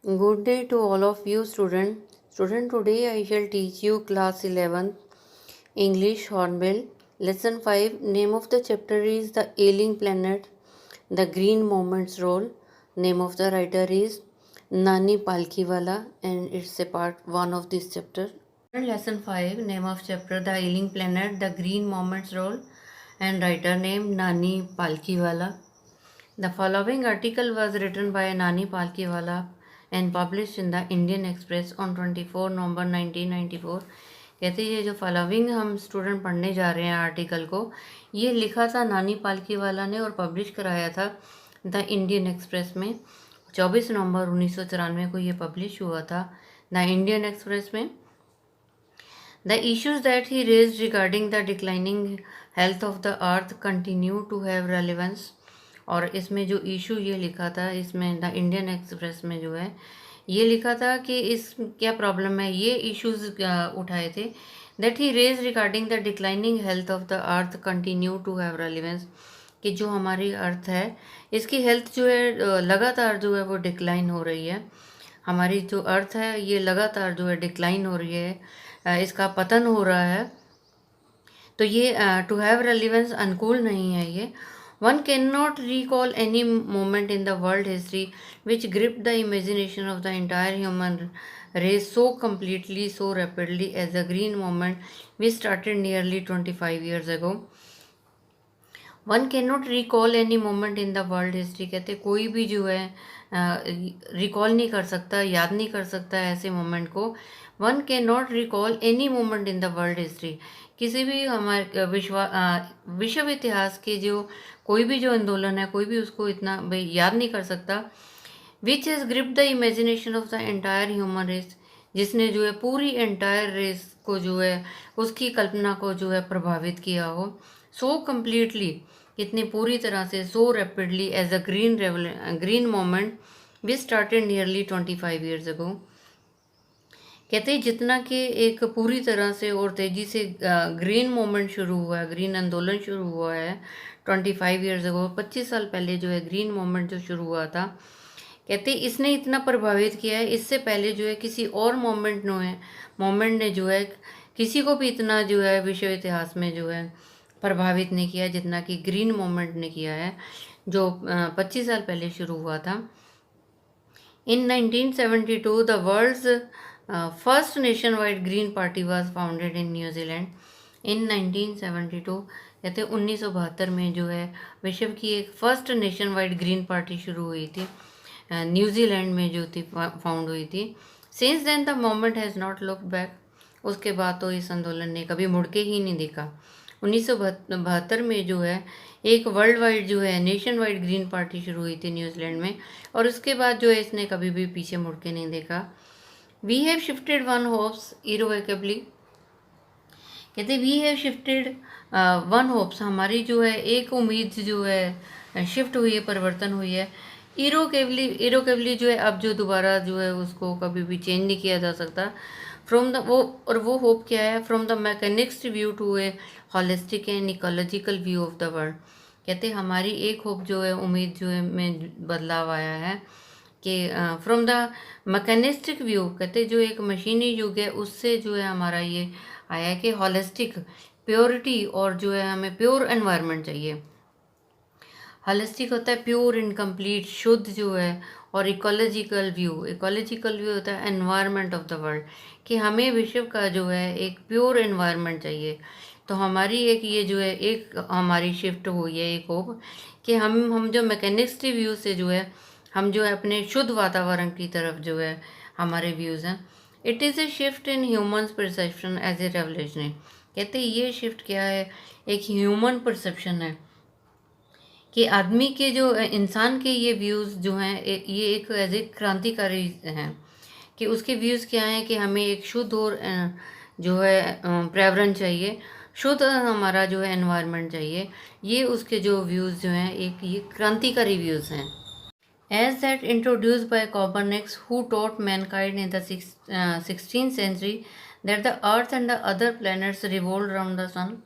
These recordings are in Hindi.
Good day to all of you student. Today I shall teach you class 11th English Hornbill. Lesson 5. Name of the chapter is The Ailing Planet. The Green Moment's Role. Name of the writer is Nani Palkhiwala and it's a part 1 of this chapter. Lesson 5. Name of chapter The Ailing Planet. The Green Moment's Role and writer name Nani Palkhiwala. The following article was written by Nani Palkhiwala and published in the Indian Express on 24 नवंबर 1994। कहते हैं ये जो फॉलोइंग हम स्टूडेंट पढ़ने जा रहे हैं आर्टिकल को, ये लिखा था नानी पालकीवाला ने और पब्लिश कराया था द इंडियन एक्सप्रेस में। 24 नवंबर 1994 को ये पब्लिश हुआ था द इंडियन एक्सप्रेस में। The issues that he raised regarding the declining health of the earth continue to have relevance। और इसमें जो इशू ये लिखा था, इसमें द इंडियन एक्सप्रेस में जो है ये लिखा था कि इस क्या प्रॉब्लम है, ये इश्यूज उठाए थे। That he raise regarding the declining health of the earth continue to have relevance, कि जो हमारी अर्थ है इसकी हेल्थ जो है लगातार जो है वो डिक्लाइन हो रही है। हमारी जो अर्थ है ये लगातार जो है डिक्लाइन हो रही है, इसका पतन हो रहा है। तो ये टू हैव रेलिवेंस अनुकूल नहीं है ये। One cannot recall any moment in the world history which gripped the imagination of the entire human race so completely, so rapidly as the green moment which started nearly 25 years ago. One cannot recall any moment in the world history, कहते कोई भी जो है रिकॉल नहीं कर सकता, याद नहीं कर सकता ऐसे मोमेंट को। One can not recall any moment in the world history, किसी भी हमारे विश्व इतिहास के जो कोई भी जो आंदोलन है, कोई भी उसको इतना याद नहीं कर सकता। Which has gripped the imagination of the entire human race, जिसने जो है पूरी एंटायर रेस को जो है उसकी कल्पना को जो है प्रभावित किया हो। सो कम्प्लीटली, कितनी पूरी तरह से, so rapidly as a green movement which started nearly 25 years ago. कहते हैं जितना कि एक पूरी तरह से और तेज़ी से ग्रीन मोमेंट शुरू हुआ है, ग्रीन आंदोलन शुरू हुआ है 25 ईयर्स अगो, 25 साल पहले जो है ग्रीन मोमेंट जो शुरू हुआ था। कहते हैं इसने इतना प्रभावित किया है, इससे पहले जो है किसी और मोमेंट ने जो है किसी को भी इतना जो है विश्व इतिहास में जो है प्रभावित नहीं किया जितना कि ग्रीन मोमेंट ने किया है, जो 25 साल पहले शुरू हुआ था। In 1972 the world's first nationwide green party was founded in New Zealand. In 1972 कहते 1972 में जो है विश्व की एक first nationwide green party शुरू हुई थी, न्यूजीलैंड में जो थी फाउंड हुई थी। Since then the movement has not look back, उसके बाद तो इस आंदोलन ने कभी मुड़ के ही नहीं देखा। 1972 में जो है एक वर्ल्ड वाइड जो है नेशन वाइड ग्रीन पार्टी शुरू हुई थी न्यूजीलैंड में, और उसके बाद जो है इसने कभी भी पीछे मुड़ के नहीं देखा। We have shifted one hopes irrevocably, कहते we have shifted one hopes, हमारी जो है एक उम्मीद जो है शिफ्ट हुई है, परिवर्तन हुई है। इरोकेबली जो है अब जो दोबारा जो है उसको कभी भी चेंज नहीं किया जा सकता। फ्रॉम द वो होप क्या है, from the mechanics view to a holistic and ecological view of the world. कहते हमारी एक होप जो है, उम्मीद जो है में बदलाव आया है कि फ्रॉम द मैकेनिस्टिक व्यू, कहते जो एक मशीनी युग है उससे जो है हमारा ये आया है कि हॉलिस्टिक प्योरिटी, और जो है हमें प्योर एनवायरनमेंट चाहिए। हॉलिस्टिक होता है प्योर इनकम्प्लीट, शुद्ध जो है, और इकोलॉजिकल व्यू होता है एनवायरनमेंट ऑफ द वर्ल्ड, कि हमें विश्व का जो है एक प्योर एनवायरनमेंट चाहिए। तो हमारी एक ये जो है एक हमारी शिफ्ट हुई है, एक होप कि हम जो मैकेनिस्टिक व्यू से जो है हम जो है अपने शुद्ध वातावरण की तरफ जो है हमारे व्यूज़ हैं। It is a shift in humans perception as a revolutionary, कहते ये शिफ्ट क्या है, एक ह्यूमन परसेप्शन है कि आदमी के जो इंसान के ये व्यूज़ जो हैं ये एक एज ए क्रांतिकारी हैं, कि उसके व्यूज़ क्या हैं कि हमें एक शुद्ध और जो है पर्यावरण चाहिए, शुद्ध हमारा जो है एनवायरनमेंट चाहिए। ये उसके जो व्यूज़ जो हैं एक ये क्रांतिकारी व्यूज़ हैं। As that introduce by Copernicus who taught mankind in the 16th century that the earth and the other planets revolve around the sun.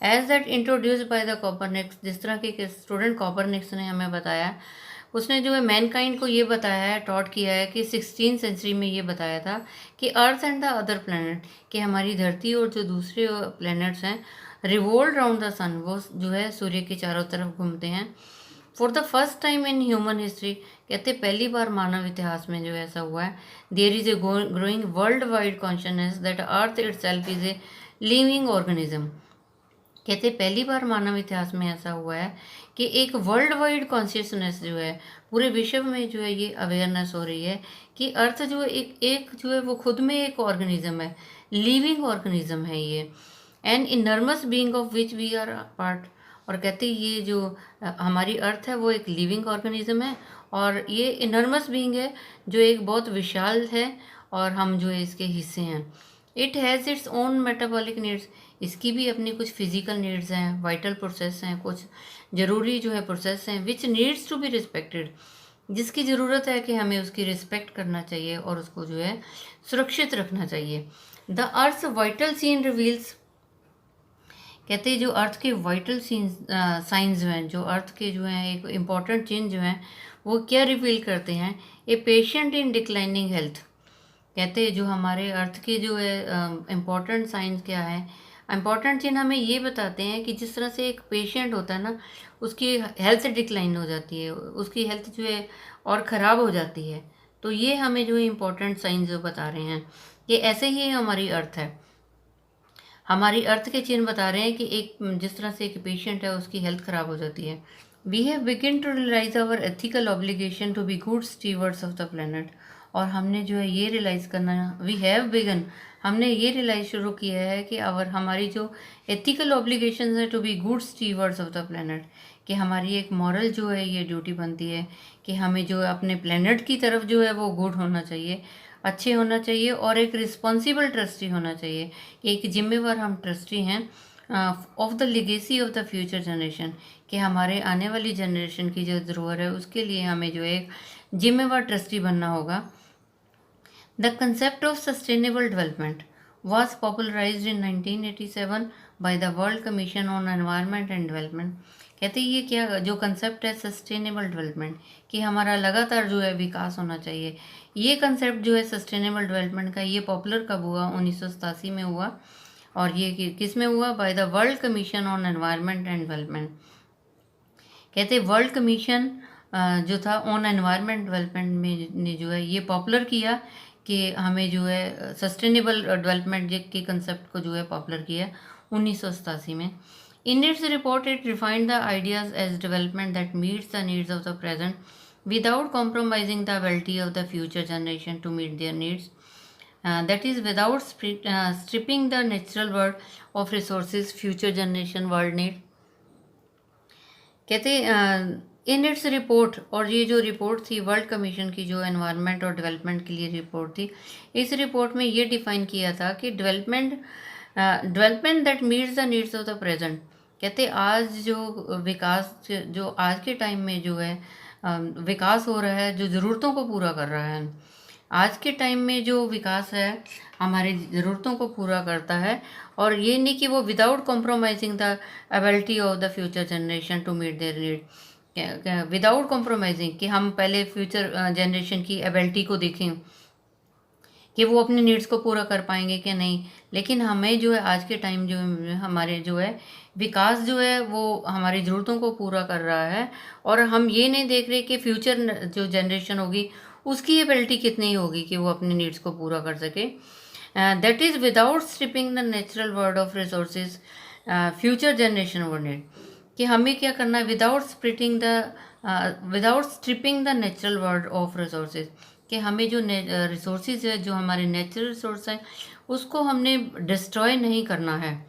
As that introduce by the Copernicus, जिस तरह के स्टूडेंट कॉपरनिक्स ने हमें बताया, उसने जो है मैनकाइंड को ये बताया है, टॉट किया है कि 16th सेंचुरी में ये बताया था कि अर्थ एंड द अदर प्लैनेट, कि हमारी धरती और जो दूसरे प्लैनेट्स हैं रिवोल्व राउंड द सन, वो जो है सूर्य के चारों तरफ घूमते हैं। For the first time in human history, कहते पहली बार मानव इतिहास में जो ऐसा हुआ है, there is a growing world wide consciousness that earth itself is a living organism. कहते पहली बार मानव इतिहास में ऐसा हुआ है कि एक वर्ल्ड वाइड कॉन्शियसनेस जो है पूरे विश्व में जो है ये अवेयरनेस हो रही है कि अर्थ जो एक जो है वो खुद में एक ऑर्गेनिज्म है, लिविंग ऑर्गेनिज्म है ये, an enormous being of which we are part. और कहते ये जो हमारी अर्थ है वो एक लिविंग ऑर्गेनिज्म है और ये इनर्मस बीइंग है जो एक बहुत विशाल है और हम जो है इसके हिस्से हैं। It has its own metabolic needs, इसकी भी अपनी कुछ फिजिकल नीड्स हैं, वाइटल प्रोसेस हैं, कुछ ज़रूरी जो है प्रोसेस हैं, which needs to be respected, जिसकी ज़रूरत है कि हमें उसकी रिस्पेक्ट करना चाहिए और उसको जो है सुरक्षित रखना चाहिए। The earth vital signs reveals, कहते हैं जो अर्थ के वाइटल साइंस जो हैं, जो अर्थ के जो हैं एक इम्पॉर्टेंट चेंज जो हैं वो क्या रिवील करते हैं, a patient in declining health. कहते हैं जो हमारे अर्थ के जो है इम्पॉर्टेंट साइंस क्या है, इम्पॉर्टेंट चिन्ह हमें ये बताते हैं कि जिस तरह से एक पेशेंट होता है ना, उसकी हेल्थ डिक्लाइन हो जाती है, उसकी हेल्थ जो है और ख़राब हो जाती है, तो ये हमें जो इम्पोर्टेंट साइंस जो बता रहे हैं कि ऐसे ही हमारी अर्थ है। हमारी अर्थ के चिन्ह बता रहे हैं कि एक जिस तरह से एक पेशेंट है उसकी हेल्थ ख़राब हो जाती है। We have begin to realise our ethical obligation to be good stewards of the planet, और हमने जो है ये रियलाइज़ करना, वी हैव बिगन, हमने ये रियलाइज शुरू किया है कि हमारी जो एथिकल ऑब्लिगेशन है to be good stewards of the planet, कि हमारी एक मॉरल जो है ये ड्यूटी बनती है कि हमें जो है अपने प्लेनेट की तरफ जो है वो गुड होना चाहिए, अच्छे होना चाहिए, और एक रिस्पॉन्सिबल ट्रस्टी होना चाहिए, कि एक जिम्मेवार हम ट्रस्टी हैं of the legacy of the future generation, कि हमारे आने वाली जनरेशन की जो ज़रूरत है उसके लिए हमें जो एक जिम्मेवार ट्रस्टी बनना होगा। The concept of sustainable development was popularized in 1987 by the World Commission on Environment and Development। कहते हैं ये क्या जो कंसेप्ट है सस्टेनेबल डेवलपमेंट, कि हमारा लगातार जो है विकास होना चाहिए, ये कंसेप्ट जो है सस्टेनेबल डेवलपमेंट का ये पॉपुलर कब हुआ, 1987 में हुआ, और ये किस में हुआ, by the world commission on environment and development. कहते हैं वर्ल्ड कमीशन जो था ऑन एनवायरनमेंट डेवलपमेंट में ने जो है ये पॉपुलर किया कि हमें जो है सस्टेनेबल डेवलपमेंट के कंसेप्ट को जो है पॉपुलर किया 1987 में। In its report it refined the ideas as development that meets the needs of the present without compromising the ability of the future generation to meet their needs, that is without stripping the natural world of resources future generation world need। कहते इन इट्स रिपोर्ट, और ये जो रिपोर्ट थी वर्ल्ड कमीशन की जो एनवायरनमेंट और डेवलपमेंट के लिए रिपोर्ट थी, इस रिपोर्ट में ये डिफाइन किया था कि development that meets the needs of the present. कहते आज जो विकास जो आज के टाइम में जो है विकास हो रहा है जो ज़रूरतों को पूरा कर रहा है, आज के टाइम में जो विकास है हमारी ज़रूरतों को पूरा करता है, और ये नहीं कि वो without compromising the ability of the future generation to meet their need, without compromising कि हम पहले फ्यूचर जनरेशन की एबिलिटी को देखें कि वो अपने नीड्स को पूरा कर पाएंगे कि नहीं, लेकिन हमें जो है आज के टाइम जो हमारे जो है विकास जो है वो हमारी ज़रूरतों को पूरा कर रहा है, और हम ये नहीं देख रहे कि फ्यूचर जो जनरेशन होगी उसकी एबिलिटी कितनी होगी कि वो अपने नीड्स को पूरा कर सके। That is without stripping the natural world of resources future generation वो नीड, कि हमें क्या करना है without stripping the natural world of resources, कि हमें जो रिसोर्सेज है जो हमारे नेचुरल रिसोर्स है उसको हमने डिस्ट्रॉय नहीं करना है,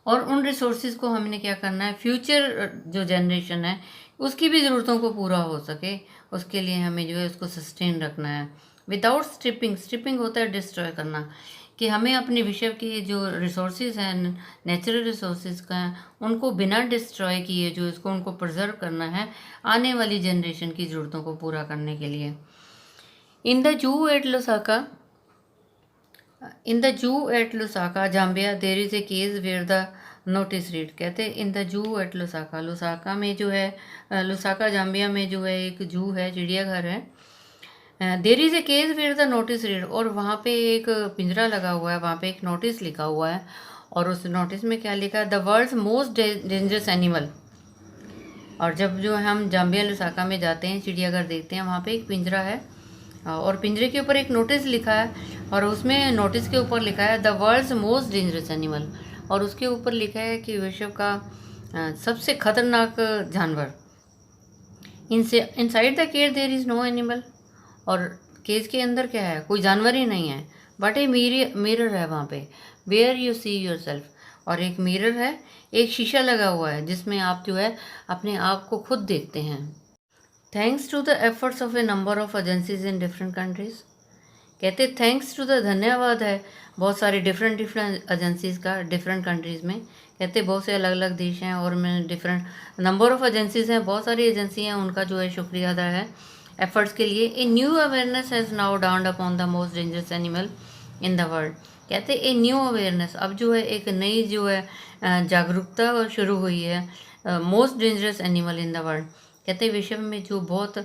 और उन रिसोर्सेज को हमने क्या करना है फ्यूचर जो जनरेशन है उसकी भी ज़रूरतों को पूरा हो सके, उसके लिए हमें जो है उसको सस्टेन रखना है। विदाउट स्ट्रिपिंग होता है डिस्ट्रॉय करना, कि हमें अपने विषय के जो रिसोर्सेज हैं नेचुरल रिसोर्सेज का उनको बिना डिस्ट्रॉय किए जो इसको उनको प्रिजर्व करना है आने वाली जनरेशन की ज़रूरतों को पूरा करने के लिए। In the zoo at Lusaka, Zambia, there is a case where the notice read. कहते हैं in the zoo at Lusaka, Lusaka में जो है, लुसाका जाम्बिया में जो है एक जू है, चिड़ियाघर है। There is a cage where the notice read, और वहाँ पे एक पिंजरा लगा हुआ है, वहाँ पे एक नोटिस लिखा हुआ है, और उस नोटिस में क्या लिखा है, the world's most dangerous animal. और जब जो हम जाम्बिया लुसाका में जाते हैं, चिड़ियाघर देखते हैं, वहाँ पे एक पिंजरा है, और पिंजरे के ऊपर एक नोटिस लिखा है, और उसमें नोटिस के ऊपर लिखा है the world's most dangerous animal, और उसके ऊपर लिखा है कि विश्व का सबसे खतरनाक जानवर। Inside the cage there is no animal, और केज के अंदर क्या है, कोई जानवर ही नहीं है, बट ए मिरर है वहाँ पे, where you see yourself, और एक मिरर है, एक शीशा लगा हुआ है जिसमें आप जो है अपने आप को खुद देखते हैं। Thanks to the efforts of a number of agencies in different countries. कहते थैंक्स टू द, धन्यवाद है बहुत सारी डिफरेंट एजेंसीज का डिफरेंट कंट्रीज़ में। कहते बहुत से अलग अलग देश हैं और में डिफरेंट नंबर ऑफ एजेंसीज हैं, बहुत सारी एजेंसी हैं, उनका जो है शुक्रिया अदा है एफर्ट्स के लिए। A new awareness has now downed upon the most dangerous animal in the world. कहते ए न्यू अवेयरनेस, अब जो है एक नई जो है जागरूकता शुरू हुई है most dangerous animal in the world. कहते विश्व में जो बहुत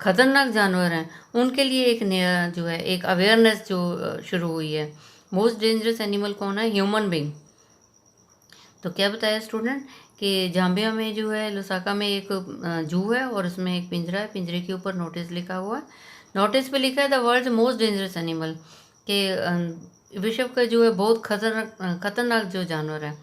खतरनाक जानवर हैं उनके लिए एक नया जो है एक अवेयरनेस जो शुरू हुई है। मोस्ट डेंजरस एनिमल कौन है, ह्यूमन बीइंग। तो क्या बताया स्टूडेंट कि जाम्बिया में जो है लुसाका में एक जू है और उसमें एक पिंजरा है, पिंजरे के ऊपर नोटिस लिखा हुआ है, नोटिस पे लिखा है the world's most dangerous animal, के विश्व का जो है बहुत खतरनाक जो जानवर है।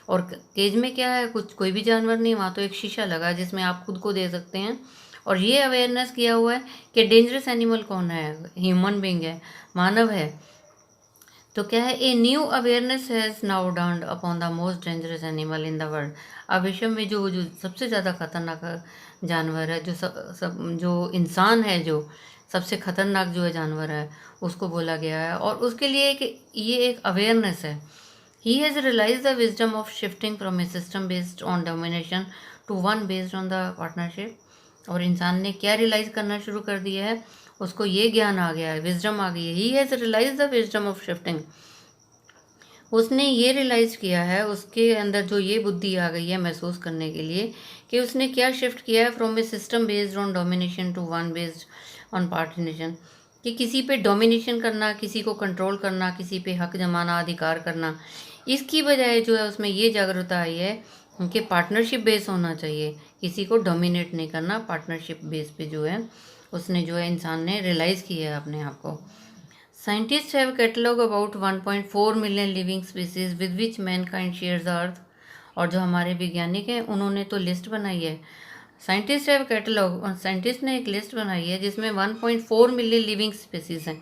और केज में क्या है, कुछ कोई भी जानवर नहीं, वहाँ तो एक शीशा लगा है जिसमें आप खुद को दे सकते हैं। और ये अवेयरनेस किया हुआ है कि डेंजरस एनिमल कौन है, ह्यूमन बीइंग है, मानव है। तो क्या है, a new awareness has now downed upon the most dangerous animal in the world. अब विश्व में जो जो सबसे ज़्यादा खतरनाक जानवर है, जो इंसान है, जो सबसे खतरनाक जो है जानवर है, उसको बोला गया है। और उसके लिए ये एक अवेयरनेस है। He has realise the wisdom of shifting from a system based on domination to one based on the partnership. और इंसान ने क्या रियलाइज़ करना शुरू कर दिया है, उसको ये ज्ञान आ गया है, विजडम आ गई है। He has realise the wisdom of shifting, उसने ये रियलाइज़ किया है, उसके अंदर जो ये बुद्धि आ गई है महसूस करने के लिए कि उसने क्या शिफ्ट किया है from a system based on domination to one based on partnership, कि किसी पे डोमिनेशन करना, किसी को कंट्रोल करना, किसी पे हक जमाना, अधिकार करना, इसकी बजाय जो है उसमें ये जागरूकता आई है कि पार्टनरशिप बेस होना चाहिए, किसी को डोमिनेट नहीं करना, पार्टनरशिप बेस पे जो है उसने जो है इंसान ने रियलाइज़ किया है अपने आप को। Scientist have catalogue about 1.4 million living species with which Mankind shares the earth. और जो हमारे वैज्ञानिक हैं उन्होंने तो लिस्ट बनाई है, साइंटिस्ट हैव कैटलॉग, साइंटिस्ट ने एक लिस्ट बनाई है जिसमें 1.4 मिलियन लिविंग स्पीसीज हैं,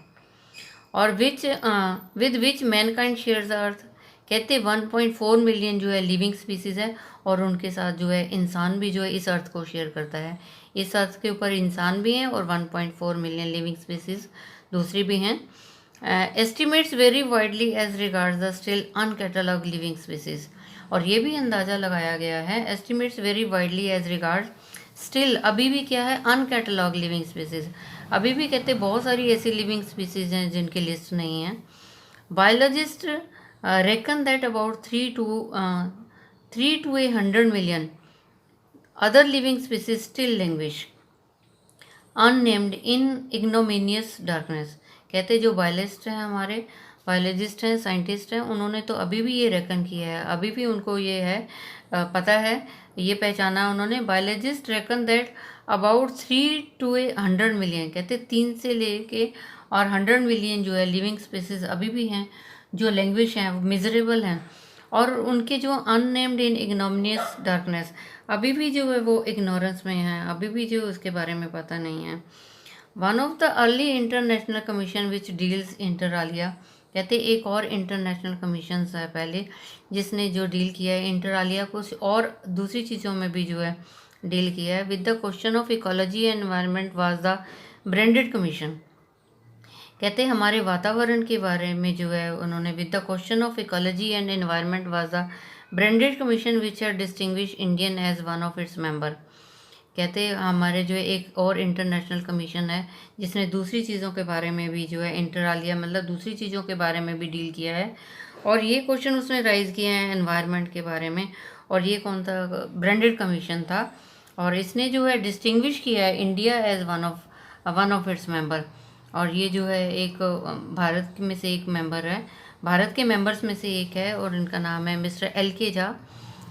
और with which Mankind shares the earth. कहते 1.4 मिलियन जो है लिविंग स्पीसीज है, और उनके साथ जो है इंसान भी जो है इस अर्थ को शेयर करता है। इस अर्थ के ऊपर इंसान भी हैं और 1.4 मिलियन लिविंग स्पीसीज दूसरी भी हैं। Estimates very widely as regards the still uncatalogued living species. और ये भी अंदाज़ा लगाया गया है, estimates very widely as regards still, अभी भी क्या है, अनकैटलॉग लिविंग स्पीसीज, अभी भी कहते बहुत सारी ऐसी लिविंग स्पीसीज हैं जिनकी लिस्ट नहीं है। Biologist reckon that about 3 to 100 million other living species still languish unnamed in ignominious darkness। कहते जो बायोलॉजिस्ट हैं, हमारे बायोलॉजिस्ट हैं, साइंटिस्ट हैं, उन्होंने तो अभी भी ये रेकन किया है, अभी भी उनको ये है पता है, ये पहचाना उन्होंने। Biologist reckon that about 3 to 100 million, कहते 3 से लेके और 100 मिलियन जो है लिविंग स्पीसीज अभी भी हैं जो लैंग्वेज हैं, मिजरेबल हैं, और उनके जो अननेम्ड इन इग्नोमिनियस डार्कनेस, अभी भी जो है वो इग्नोरेंस में है, अभी भी जो उसके बारे में पता नहीं है। One of the early international commission which deals inter Alia. कहते एक और इंटरनेशनल कमीशन है पहले जिसने जो डील किया है इंटर आलिया को, और दूसरी चीज़ों में भी जो है डील किया है with the question of ecology and environment was the Brundtland commission. कहते हैं हमारे वातावरण के बारे में जो है उन्होंने with the question of ecology and environment was the Brundtland commission which had distinguish Indian as one of its member. कहते हैं हमारे जो है एक और इंटरनेशनल कमीशन है जिसने दूसरी चीज़ों के बारे में भी जो है इंटर आलिया मतलब दूसरी चीज़ों के बारे में भी डील किया है, और ये क्वेश्चन उसने राइज किए हैं एनवायरनमेंट के बारे में। और ये कौन था? ब्रांडेड कमीशन था। और इसने जो है डिस्टिंग्विश किया है India as one of its member. और ये जो है एक भारत में से एक मेंबर है, भारत के मेंबर्स में से एक है, और इनका नाम है mister LK Jha.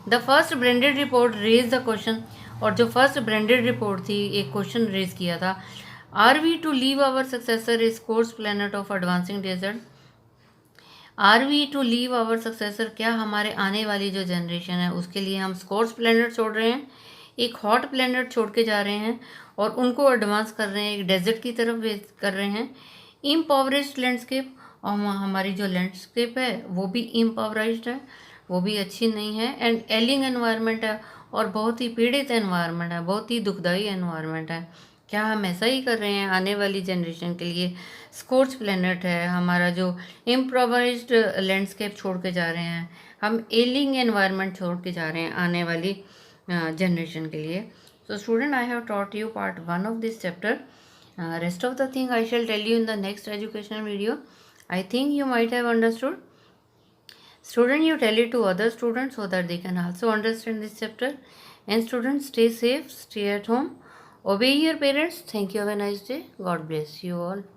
The first Brundtland report raise the question. और जो फर्स्ट ब्रांडेड रिपोर्ट थी, एक क्वेश्चन रेज किया था, are we to leave our successor is coarse planet of advancing desert. Are we to leave our successor, क्या हमारे आने वाली जो जनरेशन है उसके लिए हम स्कोर्स प्लैनेट छोड़ रहे हैं, एक हॉट प्लैनेट छोड़ के जा रहे हैं और उनको एडवांस कर रहे हैं, एक डेजर्ट की तरफ कर रहे हैं। इम्पॉवरिश्ड लैंडस्केप, और हमारी जो लैंडस्केप है वो भी इम्पॉवराइज्ड है, वो भी अच्छी नहीं है। एंड एलिंग एनवायरनमेंट है, और बहुत ही पीड़ित एनवायरनमेंट है, बहुत ही दुखदाई एनवायरनमेंट है। क्या हम ऐसा ही कर रहे हैं आने वाली जनरेशन के लिए? स्कोर्च प्लेनेट है हमारा, जो इम्प्रोवाइज्ड लैंडस्केप छोड़ के जा रहे हैं, हम एलिंग एनवायरनमेंट छोड़ के जा रहे हैं आने वाली जनरेशन के लिए। So student, I have taught you part 1 of this chapter. Rest of the thing I shall tell you in the next educational video. I think you might have understood. Student, you tell it to other students so that they can also understand this chapter. And students, stay safe, stay at home, obey your parents. Thank you. Have a nice day. God bless you all.